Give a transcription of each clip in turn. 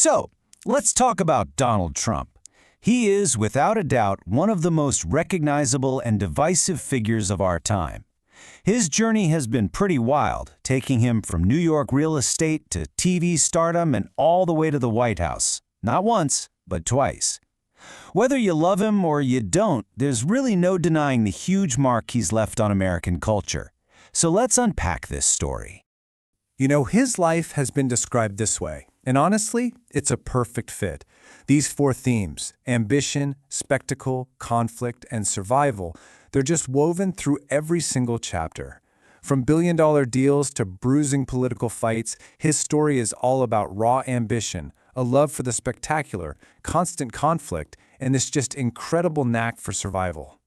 So, let's talk about Donald Trump. He is, without a doubt, one of the most recognizable and divisive figures of our time. His journey has been pretty wild, taking him from New York real estate to TV stardom and all the way to the White House. Not once, but twice. Whether you love him or you don't, there's really no denying the huge mark he's left on American culture. So let's unpack this story. You know, his life has been described this way, and honestly, it's a perfect fit. These four themes, ambition, spectacle, conflict, and survival, they're just woven through every single chapter. From billion-dollar deals to bruising political fights, his story is all about raw ambition, a love for the spectacular, constant conflict, and this just incredible knack for survival.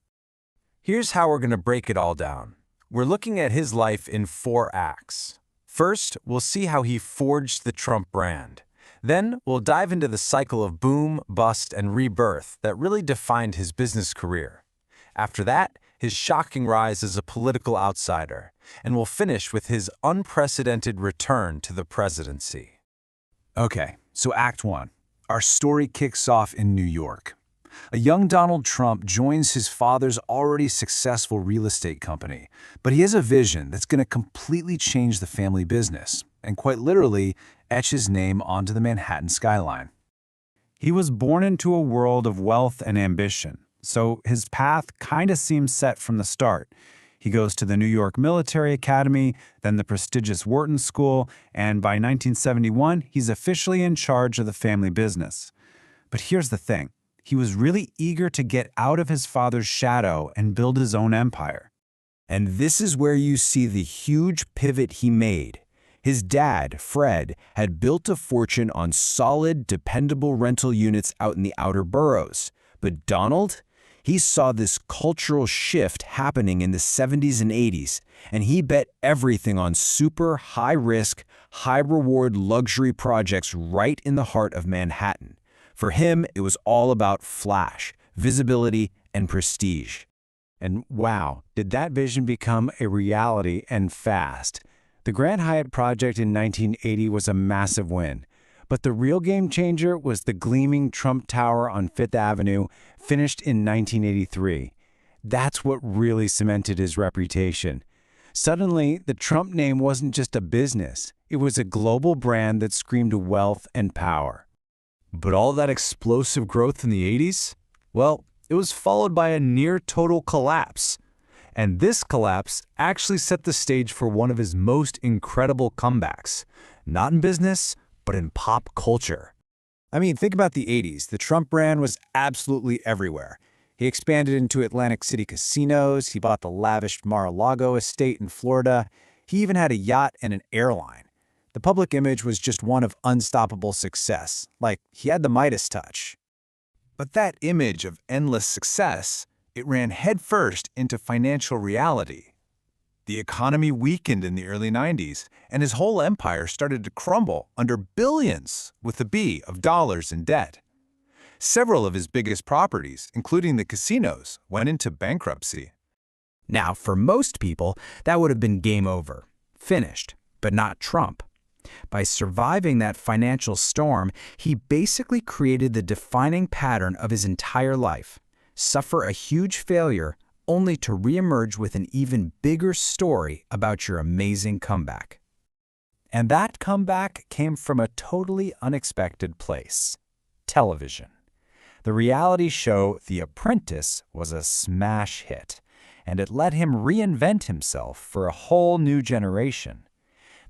Here's how we're going to break it all down. We're looking at his life in 4 acts. First, we'll see how he forged the Trump brand. Then, we'll dive into the cycle of boom, bust, and rebirth that really defined his business career. After that, his shocking rise as a political outsider. And we'll finish with his unprecedented return to the presidency. Okay, so Act 1. Our story kicks off in New York. A young Donald Trump joins his father's already successful real estate company, but he has a vision that's going to completely change the family business, and quite literally, etch his name onto the Manhattan skyline. He was born into a world of wealth and ambition, so his path kind of seems set from the start. He goes to the New York Military Academy, then the prestigious Wharton School, and by 1971, he's officially in charge of the family business. But here's the thing. He was really eager to get out of his father's shadow and build his own empire. And this is where you see the huge pivot he made. His dad, Fred, had built a fortune on solid, dependable rental units out in the outer boroughs. But Donald? He saw this cultural shift happening in the 70s and 80s, and he bet everything on super high-risk, high-reward luxury projects right in the heart of Manhattan. For him, it was all about flash, visibility, and prestige. And wow, did that vision become a reality and fast. The Grand Hyatt project in 1980 was a massive win. But the real game changer was the gleaming Trump Tower on Fifth Avenue, finished in 1983. That's what really cemented his reputation. Suddenly, the Trump name wasn't just a business. It was a global brand that screamed wealth and power. But all that explosive growth in the 80s? Well, it was followed by a near-total collapse. And this collapse actually set the stage for one of his most incredible comebacks. Not in business, but in pop culture. I mean, think about the 80s. The Trump brand was absolutely everywhere. He expanded into Atlantic City casinos, he bought the lavish Mar-a-Lago estate in Florida, he even had a yacht and an airline. The public image was just one of unstoppable success, like he had the Midas touch. But that image of endless success, it ran headfirst into financial reality. The economy weakened in the early 90s, and his whole empire started to crumble under billions, with a B, of dollars in debt. Several of his biggest properties, including the casinos, went into bankruptcy. Now, for most people, that would have been game over. Finished, but not Trump. By surviving that financial storm, he basically created the defining pattern of his entire life. Suffer a huge failure, only to reemerge with an even bigger story about your amazing comeback. And that comeback came from a totally unexpected place: television. The reality show The Apprentice was a smash hit, and it let him reinvent himself for a whole new generation.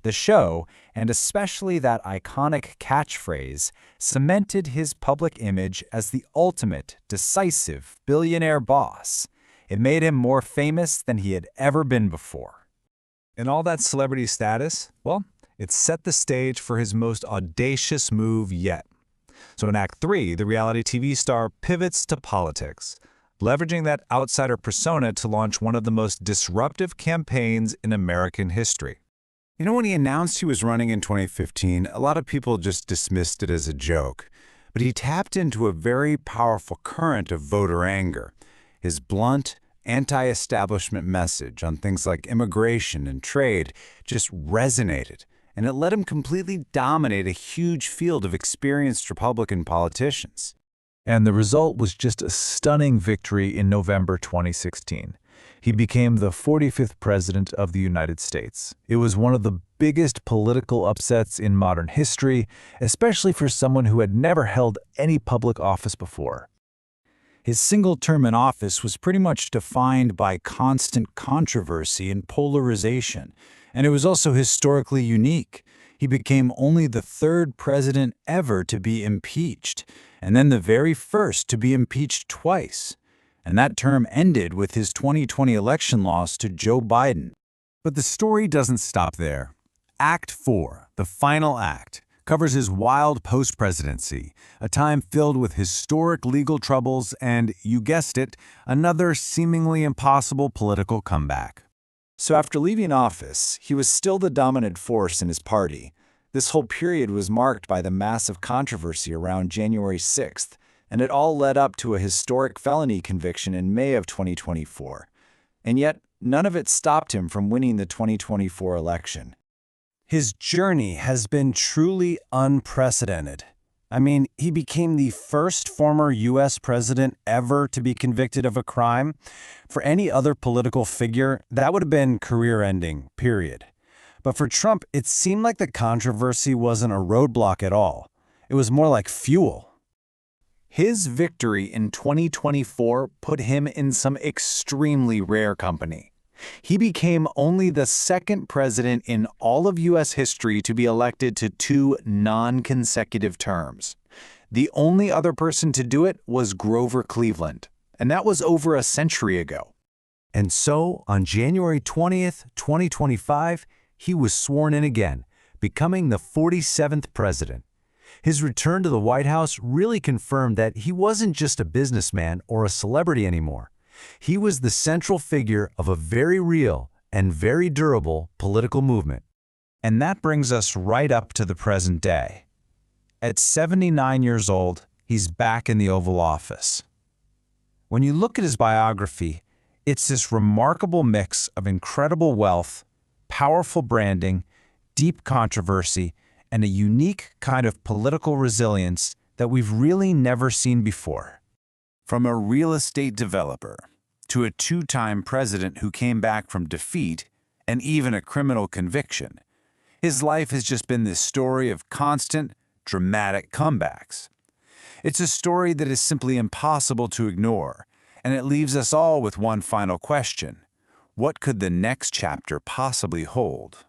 The show, and especially that iconic catchphrase, cemented his public image as the ultimate, decisive billionaire boss. It made him more famous than he had ever been before. And all that celebrity status, well, it set the stage for his most audacious move yet. So in Act 3, the reality TV star pivots to politics, leveraging that outsider persona to launch one of the most disruptive campaigns in American history. You know, when he announced he was running in 2015, a lot of people just dismissed it as a joke. But he tapped into a very powerful current of voter anger. His blunt, anti-establishment message on things like immigration and trade just resonated, and it let him completely dominate a huge field of experienced Republican politicians. And the result was just a stunning victory in November 2016. He became the 45th President of the United States. It was one of the biggest political upsets in modern history, especially for someone who had never held any public office before. His single term in office was pretty much defined by constant controversy and polarization, and it was also historically unique. He became only the third president ever to be impeached, and then the very first to be impeached twice. And that term ended with his 2020 election loss to Joe Biden. But the story doesn't stop there. Act 4, the final act, covers his wild post-presidency, a time filled with historic legal troubles and, you guessed it, another seemingly impossible political comeback. So after leaving office, he was still the dominant force in his party. This whole period was marked by the massive controversy around January 6th, and it all led up to a historic felony conviction in May of 2024. And yet, none of it stopped him from winning the 2024 election. His journey has been truly unprecedented. I mean, he became the first former U.S. president ever to be convicted of a crime. For any other political figure, that would have been career-ending, period. But for Trump, it seemed like the controversy wasn't a roadblock at all. It was more like fuel. His victory in 2024 put him in some extremely rare company. He became only the second president in all of U.S. history to be elected to 2 non-consecutive terms. The only other person to do it was Grover Cleveland, and that was over a century ago. And so, on January 20th, 2025, he was sworn in again, becoming the 47th president. His return to the White House really confirmed that he wasn't just a businessman or a celebrity anymore. He was the central figure of a very real and very durable political movement. And that brings us right up to the present day. At 79 years old, he's back in the Oval Office. When you look at his biography, it's this remarkable mix of incredible wealth, powerful branding, deep controversy, and a unique kind of political resilience that we've really never seen before. From a real estate developer to a 2-time president who came back from defeat and even a criminal conviction, his life has just been this story of constant, dramatic comebacks. It's a story that is simply impossible to ignore, and it leaves us all with one final question. What could the next chapter possibly hold?